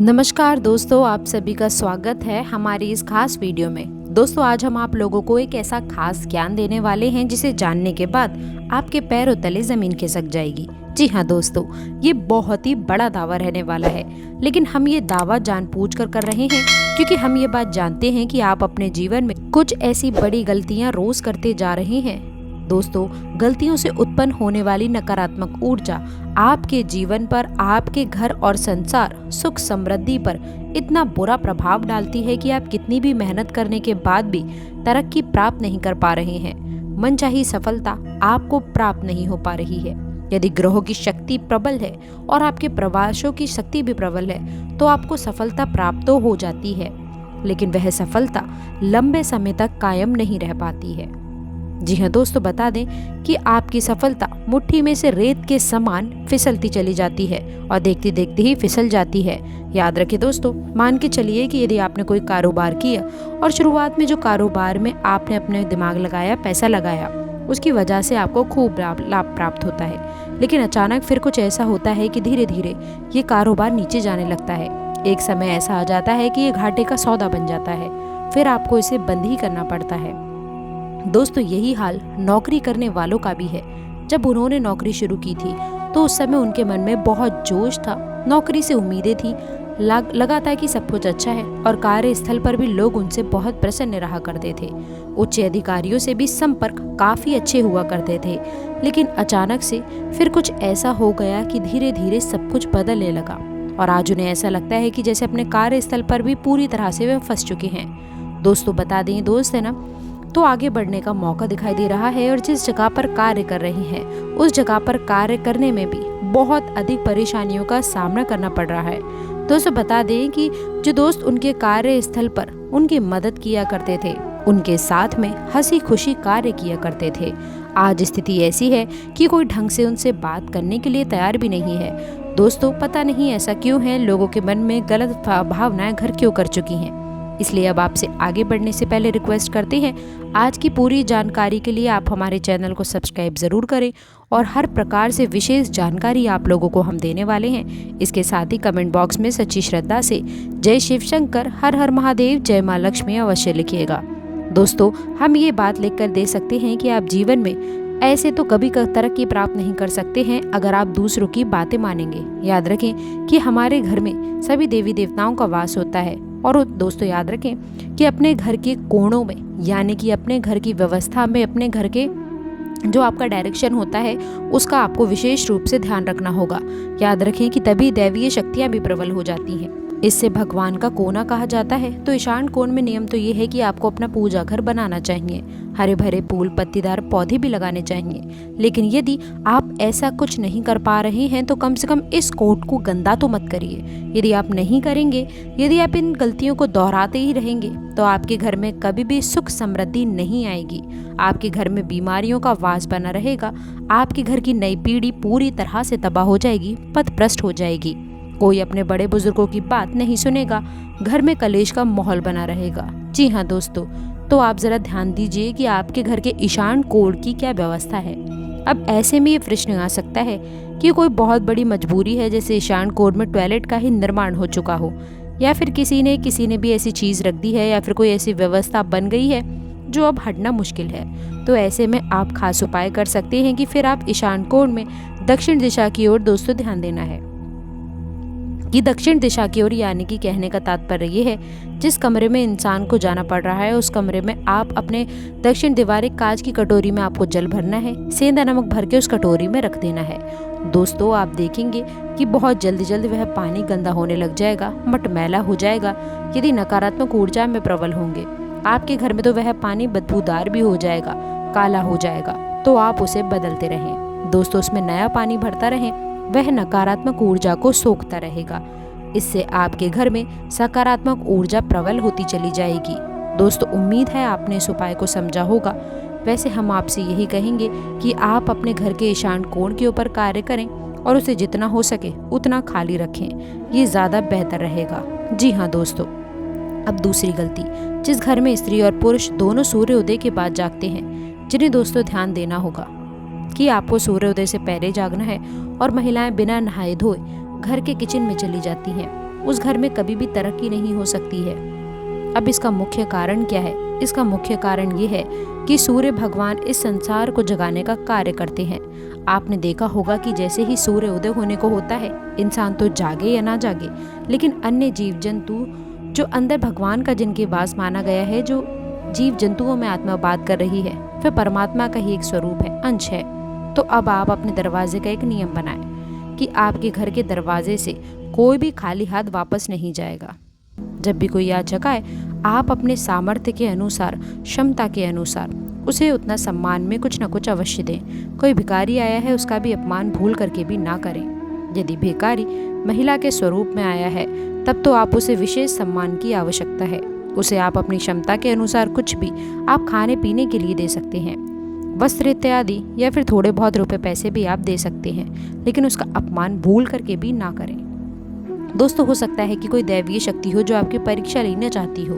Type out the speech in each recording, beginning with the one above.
नमस्कार दोस्तों, आप सभी का स्वागत है हमारी इस खास वीडियो में। दोस्तों, आज हम आप लोगों को एक ऐसा खास ज्ञान देने वाले हैं जिसे जानने के बाद आपके पैरों तले जमीन खिसक जाएगी। जी हाँ दोस्तों, ये बहुत ही बड़ा दावा रहने वाला है, लेकिन हम ये दावा जानबूझकर कर रहे हैं क्योंकि हम ये बात जानते हैं कि आप अपने जीवन में कुछ ऐसी बड़ी गलतियां रोज करते जा रहे हैं। दोस्तों, गलतियों से उत्पन्न होने वाली नकारात्मक ऊर्जा आपके जीवन पर, आपके घर और संसार सुख समृद्धि पर इतना बुरा प्रभाव डालती है कि आप कितनी भी मेहनत करने के बाद भी तरक्की प्राप्त नहीं कर पा रहे हैं। मनचाही सफलता आपको प्राप्त नहीं हो पा रही है। यदि ग्रहों की शक्ति प्रबल है और आपके प्रवासों की शक्ति भी प्रबल है तो आपको सफलता प्राप्त तो हो जाती है, लेकिन वह सफलता लंबे समय तक कायम नहीं रह पाती है। जी हाँ दोस्तों, बता दें कि आपकी सफलता मुट्ठी में से रेत के समान फिसलती चली जाती है और देखते देखते ही फिसल जाती है। याद रखें दोस्तों, मान के चलिए कि यदि आपने कोई कारोबार किया और शुरुआत में जो कारोबार में आपने अपने दिमाग लगाया, पैसा लगाया, उसकी वजह से आपको खूब लाभ प्राप्त होता है, लेकिन अचानक फिर कुछ ऐसा होता है कि धीरे धीरे ये कारोबार नीचे जाने लगता है। एक समय ऐसा आ जाता है कि ये घाटे का सौदा बन जाता है, फिर आपको इसे बंद ही करना पड़ता है। दोस्तों, यही हाल नौकरी करने वालों का भी है। जब उन्होंने नौकरी शुरू की थी तो उस समय उनके मन में बहुत जोश था, नौकरी से उम्मीदें थी, लगा था कि सब कुछ अच्छा है और कार्यस्थल पर भी लोग उनसे बहुत प्रसन्न रहा करते थे। उच्च अधिकारियों से भी संपर्क काफी अच्छे हुआ करते थे, लेकिन अचानक से फिर कुछ ऐसा हो गया कि धीरे धीरे सब कुछ बदलने लगा और आज उन्हें ऐसा लगता है कि जैसे अपने कार्यस्थल पर भी पूरी तरह से वे फंस चुके हैं। दोस्तों, बता दें दोस्त है ना, तो आगे बढ़ने का मौका दिखाई दे रहा है और जिस जगह पर कार्य कर रही हैं उस जगह पर कार्य करने में भी बहुत अधिक परेशानियों का सामना करना पड़ रहा है। दोस्तों, बता दें कि जो दोस्त उनके कार्यस्थल पर उनकी मदद किया करते थे, उनके साथ में हंसी खुशी कार्य किया करते थे, आज स्थिति ऐसी है कि कोई ढंग से उनसे बात करने के लिए तैयार भी नहीं है। दोस्तों, पता नहीं ऐसा क्यों है, लोगों के मन में गलत भावनाएं घर क्यों कर चुकी हैं। इसलिए अब आपसे आगे बढ़ने से पहले रिक्वेस्ट करते हैं, आज की पूरी जानकारी के लिए आप हमारे चैनल को सब्सक्राइब ज़रूर करें और हर प्रकार से विशेष जानकारी आप लोगों को हम देने वाले हैं। इसके साथ ही कमेंट बॉक्स में सच्ची श्रद्धा से जय शिव शंकर, हर हर महादेव, जय माँ लक्ष्मी अवश्य लिखिएगा। दोस्तों, हम ये बात लिखकर दे सकते हैं कि आप जीवन में ऐसे तो कभी तरक्की प्राप्त नहीं कर सकते हैं अगर आप दूसरों की बातें मानेंगे। याद रखें कि हमारे घर में सभी देवी देवताओं का वास होता है और दोस्तों याद रखें कि अपने घर के कोणों में, यानी कि अपने घर की व्यवस्था में, अपने घर के जो आपका डायरेक्शन होता है उसका आपको विशेष रूप से ध्यान रखना होगा। याद रखें कि तभी दैवीय शक्तियाँ भी प्रबल हो जाती हैं। इससे भगवान का कोना कहा जाता है। तो ईशान कोण में नियम तो ये है कि आपको अपना पूजा घर बनाना चाहिए, हरे भरे फूल पत्तीदार पौधे भी लगाने चाहिए, लेकिन यदि आप ऐसा कुछ नहीं कर पा रहे हैं तो कम से कम इस कोट को गंदा तो मत करिए। यदि आप नहीं करेंगे, यदि आप इन गलतियों को दोहराते ही रहेंगे तो आपके घर में कभी भी सुख समृद्धि नहीं आएगी। आपके घर में बीमारियों का वास बना रहेगा, आपके घर की नई पीढ़ी पूरी तरह से तबाह हो जाएगी, पथभ्रष्ट हो जाएगी, कोई अपने बड़े बुजुर्गों की बात नहीं सुनेगा, घर में कलेश का माहौल बना रहेगा। जी हाँ दोस्तों, तो आप जरा ध्यान दीजिए कि आपके घर के ईशान कोण की क्या व्यवस्था है। अब ऐसे में ये प्रश्न आ सकता है कि कोई बहुत बड़ी मजबूरी है, जैसे ईशान कोण में टॉयलेट का ही निर्माण हो चुका हो, या फिर किसी ने भी ऐसी चीज रख दी है, या फिर कोई ऐसी व्यवस्था बन गई है जो अब हटना मुश्किल है। तो ऐसे में आप खास उपाय कर सकते हैं कि फिर आप ईशान कोण में दक्षिण दिशा की ओर दोस्तों ध्यान देना है। कि दक्षिण दिशा की ओर, यानी कि कहने का तात्पर्य ये है, जिस कमरे में इंसान को जाना पड़ रहा है उस कमरे में आप अपने दक्षिण दीवार एक कांच की कटोरी में आपको जल भरना है, सेंधा नमक भर के उस कटोरी में रख देना है। दोस्तों, आप देखेंगे कि बहुत जल्दी जल्दी वह पानी गंदा होने लग जाएगा, मटमैला हो जाएगा। यदि नकारात्मक ऊर्जा में प्रबल होंगे आपके घर में तो वह पानी बदबूदार भी हो जाएगा, काला हो जाएगा, तो आप उसे बदलते रहें। दोस्तों, उसमें नया पानी भरता रहें, वह नकारात्मक ऊर्जा को सोखता रहेगा। इससे आपके घर में सकारात्मक ऊर्जा प्रबल होती चली जाएगी। दोस्तों, उम्मीद है आपने इस उपाय को समझा होगा। वैसे हम आपसे यही कहेंगे कि आप अपने घर के ईशान कोण के ऊपर कार्य करें और उसे जितना हो सके उतना खाली रखें, ये ज़्यादा बेहतर रहेगा। जी हाँ दोस्तों, अब दूसरी गलती, जिस घर में स्त्री और पुरुष दोनों सूर्योदय के बाद जागते हैं, जिन्हें दोस्तों ध्यान देना होगा कि आपको सूर्योदय से पहले जागना है और महिलाएं बिना नहाए धोए घर के किचन में चली जाती हैं। उस घर में कभी भी तरक्की नहीं हो सकती है। अब इसका मुख्य कारण क्या है? इसका मुख्य कारण ये है कि सूर्य भगवान इस संसार को जगाने का कार्य करते हैं। आपने देखा होगा कि जैसे ही सूर्य उदय होने को होता है, इंसान तो जागे या ना जागे, लेकिन अन्य जीव जंतु जो अंदर भगवान का जिनके वास माना गया है, जो जीव जंतुओं में आत्मा बात कर रही है, वह परमात्मा का ही एक स्वरूप है, अंश है। तो अब आप अपने दरवाजे का एक नियम बनाएं कि आपके घर के दरवाजे से कोई भी खाली हाथ वापस नहीं जाएगा। जब भी कोई याचक आए, आप अपने सामर्थ्य के अनुसार, क्षमता के अनुसार उसे उतना सम्मान में कुछ न कुछ अवश्य दें। कोई भिखारी आया है, उसका भी अपमान भूल करके भी ना करें। यदि भिखारी महिला के स्वरूप में आया है, तब तो आप उसे विशेष सम्मान की आवश्यकता है। उसे आप अपनी क्षमता के अनुसार कुछ भी आप खाने पीने के लिए दे सकते हैं, वस्त्र इत्यादि, या फिर थोड़े बहुत रुपए पैसे भी आप दे सकते हैं, लेकिन उसका अपमान भूल करके भी ना करें। दोस्तों, हो सकता है कि कोई दैवीय शक्ति हो जो आपकी परीक्षा लेना चाहती हो।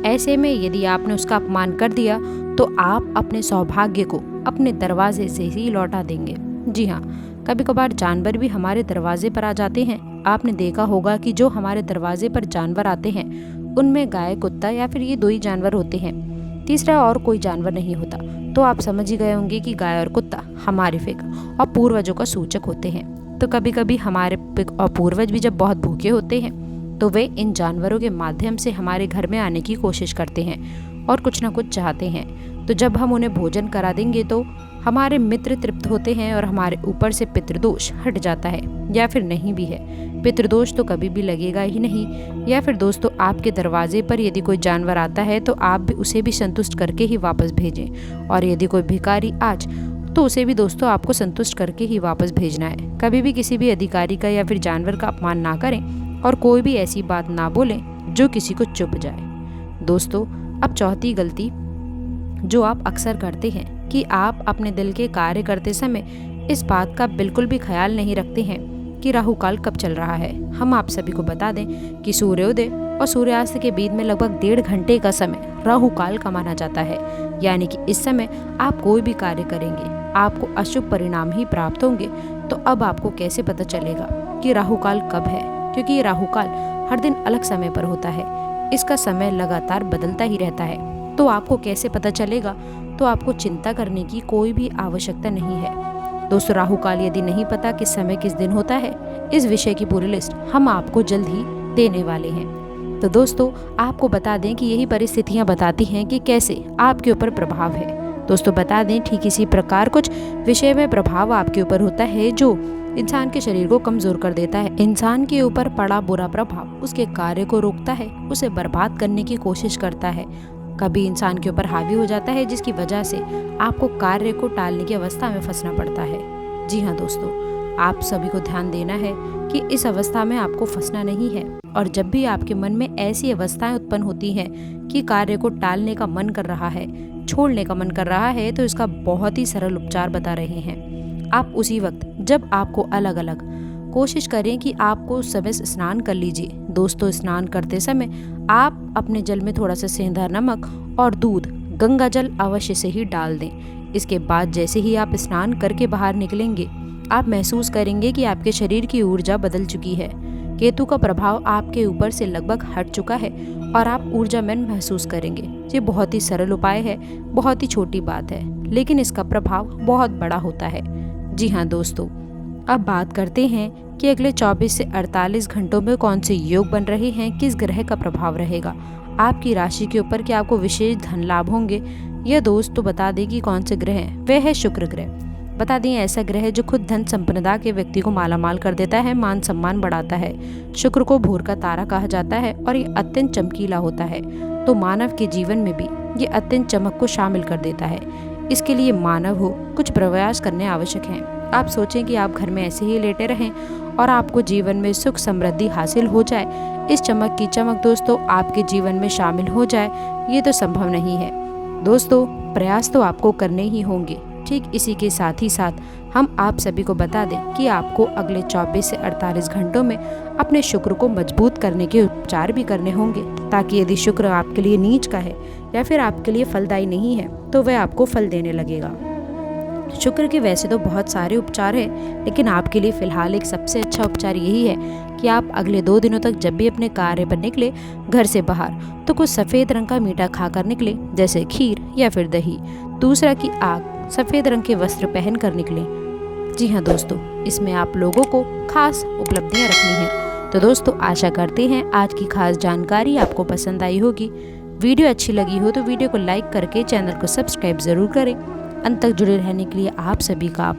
ऐसे में यदि आपने उसका अपमान कर दिया तो आप अपने सौभाग्य को अपने दरवाजे से ही लौटा देंगे। जी हाँ, कभी कभार जानवर भी हमारे दरवाजे पर आ जाते हैं। आपने देखा होगा कि जो हमारे दरवाजे पर जानवर आते हैं, उनमें गाय, कुत्ता या फिर ये 2 ही जानवर होते हैं, तीसरा और कोई जानवर नहीं होता। तो आप समझ ही गए होंगे कि गाय और कुत्ता हमारे पिक और पूर्वजों का सूचक होते हैं। तो कभी कभी हमारे पिक और पूर्वज भी जब बहुत भूखे होते हैं, तो वे इन जानवरों के माध्यम से हमारे घर में आने की कोशिश करते हैं और कुछ ना कुछ चाहते हैं। तो जब हम उन्हें भोजन करा देंगे तो हमारे मित्र तृप्त होते हैं और हमारे ऊपर से पितृदोष हट जाता है, या फिर नहीं भी है। पितृदोष तो कभी भी लगेगा ही नहीं। या फिर दोस्तों, आपके दरवाजे पर यदि कोई जानवर आता है तो आप भी उसे भी संतुष्ट करके ही वापस भेजें, और यदि कोई भिखारी आज तो उसे भी दोस्तों आपको संतुष्ट करके ही वापस भेजना है। कभी भी किसी भी अधिकारी का या फिर जानवर का अपमान ना करें और कोई भी ऐसी बात ना बोलें जो किसी को चुभ जाए। दोस्तों, अब चौथी गलती जो आप अक्सर करते हैं कि आप अपने दिल के कार्य करते समय इस बात का बिल्कुल भी ख्याल नहीं रखते हैं कि राहु काल कब चल रहा है। हम आप सभी को बता दें कि सूर्योदय और सूर्यास्त के बीच में लगभग 1.5 घंटे का समय राहु काल का माना जाता है। यानी कि इस समय आप कोई भी कार्य करेंगे, आपको अशुभ परिणाम ही प्राप्त होंगे। तो अब आपको कैसे पता चलेगा कि राहु काल कब है? क्योंकि ये राहु काल हर दिन अलग समय पर होता है, इसका समय लगातार बदलता ही रहता है। तो आपको कैसे पता चलेगा? तो आपको चिंता करने की कोई भी आवश्यकता नहीं है। दोस्तों, राहु काल यदि नहीं पता किस समय किस दिन होता है, इस विषय की पूरी लिस्ट हम आपको जल्द ही देने वाले हैं। तो दोस्तों, आपको बता दें कि यही परिस्थितियां बताती हैं कि कैसे आपके ऊपर प्रभाव है। दोस्तों, बता दें ठीक इसी प्रकार कुछ विषय में प्रभाव आपके ऊपर होता है जो इंसान के शरीर को कमजोर कर देता है। इंसान के ऊपर पड़ा बुरा प्रभाव उसके कार्य को रोकता है, उसे बर्बाद करने की कोशिश करता है। कभी इंसान के ऊपर हावी हो जाता है, जिसकी वजह से आपको कार्य को टालने की अवस्था में फंसना पड़ता है। जी हाँ दोस्तों, आप सभी को ध्यान देना है कि इस अवस्था में आपको फंसना नहीं है। और जब भी आपके मन में ऐसी अवस्थाएं उत्पन्न होती हैं कि कार्य को टालने का मन कर रहा है, छोड़ने का मन कर रहा है, तो इसका बहुत ही सरल उपचार बता रहे हैं। आप उसी वक्त जब आपको अलग अलग कोशिश करें कि आपको उस समय स्नान कर लीजिए। दोस्तों, स्नान करते समय आप अपने जल में थोड़ा सा सेंधा नमक और दूध, गंगा जल अवश्य से ही डाल दें। इसके बाद जैसे ही आप स्नान करके बाहर निकलेंगे, आप महसूस करेंगे कि आपके शरीर की ऊर्जा बदल चुकी है। केतु का प्रभाव आपके ऊपर से लगभग हट चुका है और आप ऊर्जामय महसूस करेंगे। ये बहुत ही सरल उपाय है, बहुत ही छोटी बात है, लेकिन इसका प्रभाव बहुत बड़ा होता है। जी हाँ दोस्तों, अब बात करते हैं कि अगले 24 से 48 घंटों में कौन से योग बन रहे हैं, किस ग्रह का प्रभाव रहेगा आपकी राशि के ऊपर, कि आपको विशेष धन लाभ होंगे। यह दोस्त तो बता दें कि कौन से ग्रह हैं। वह है शुक्र ग्रह। बता दें, ऐसा ग्रह जो खुद धन संपन्नता के व्यक्ति को मालामाल कर देता है, मान सम्मान बढ़ाता है। शुक्र को भोर का तारा कहा जाता है और ये अत्यंत चमकीला होता है, तो मानव के जीवन में भी ये अत्यंत चमक को शामिल कर देता है। इसके लिए मानव हो कुछ प्रयास करने आवश्यक हैं। आप सोचें कि आप घर में ऐसे ही लेटे रहें और आपको जीवन में सुख समृद्धि हासिल हो जाए, इस चमक की चमक दोस्तों आपके जीवन में शामिल हो जाए, ये तो संभव नहीं है। दोस्तों, प्रयास तो आपको करने ही होंगे। ठीक इसी के साथ ही साथ हम आप सभी को बता दें कि आपको अगले 24 से 48 घंटों में अपने शुक्र को मजबूत करने के उपचार भी करने होंगे, ताकि यदि शुक्र आपके लिए नीच का है या फिर आपके लिए फलदायी नहीं है, तो वह आपको फल देने लगेगा। शुक्र के वैसे तो बहुत सारे उपचार हैं, लेकिन आपके लिए फिलहाल एक सबसे अच्छा उपचार यही है कि आप अगले 2 दिनों तक जब भी अपने कार्य पर निकले घर से बाहर तो कुछ सफ़ेद रंग का मीठा खाकर निकले, जैसे खीर या फिर दही। दूसरा कि आप सफ़ेद रंग के वस्त्र पहन कर निकलें। जी हाँ दोस्तों, इसमें आप लोगों को खास उपलब्धियाँ रखनी हैं। तो दोस्तों आशा करते हैं आज की खास जानकारी आपको पसंद आई होगी। वीडियो अच्छी लगी हो तो वीडियो को लाइक करके चैनल को सब्सक्राइब ज़रूर करें। अंत तक जुड़े रहने के लिए आप सभी का